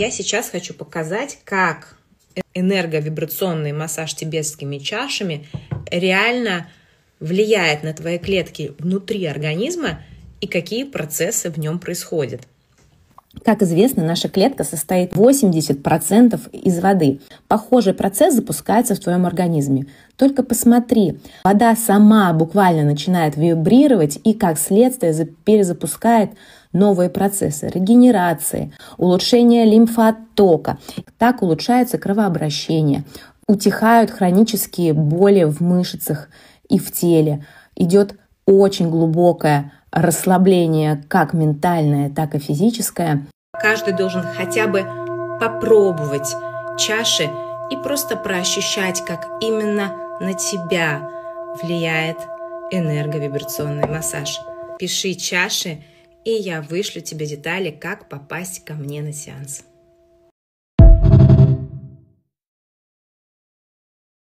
Я сейчас хочу показать, как энерговибрационный массаж тибетскими чашами реально влияет на твои клетки внутри организма и какие процессы в нем происходят. Как известно, наша клетка состоит 80% из воды. Похожий процесс запускается в твоем организме. Только посмотри, вода сама буквально начинает вибрировать и, как следствие, перезапускает новые процессы регенерации, улучшения лимфооттока. Так улучшается кровообращение, утихают хронические боли в мышцах и в теле. Идет очень глубокое расслабление, как ментальное, так и физическое. Каждый должен хотя бы попробовать чаши и просто проощущать, как именно на тебя влияет энерговибрационный массаж. Пиши чаши, и я вышлю тебе детали, как попасть ко мне на сеанс.